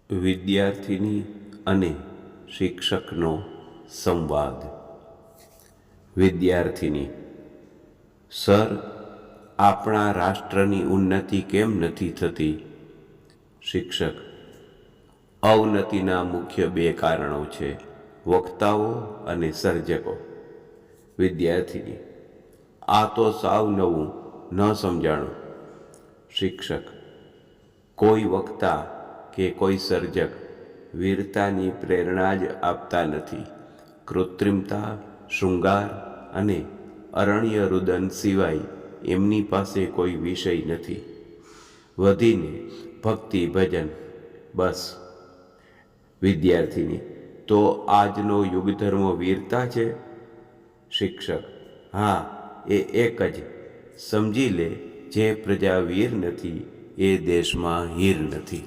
વિદ્યાર્થીની અને શિક્ષકનો સંવાદ. વિદ્યાર્થીની: સર, આપણા રાષ્ટ્રની ઉન્નતિ કેમ નથી થતી? શિક્ષક: અવનતિના મુખ્ય 2 કારણો છે, વક્તાઓ અને સર્જકો. વિદ્યાર્થીની: આ તો સાવ નવું, ન સમજાણું. શિક્ષક: કોઈ વક્તા કે કોઈ સર્જક વીરતાની પ્રેરણા જ આપતા નથી. કૃત્રિમતા, શૃંગાર અને અરણ્ય રુદન સિવાય એમની પાસે કોઈ વિષય નથી. વધીને ભક્તિ ભજન, બસ. વિદ્યાર્થીની: તો આજનો યુગધર્મ વીરતા છે? શિક્ષક: હા, એ એક જ. સમજી લે, જે પ્રજા વીર નથી એ દેશમાં હીર નથી.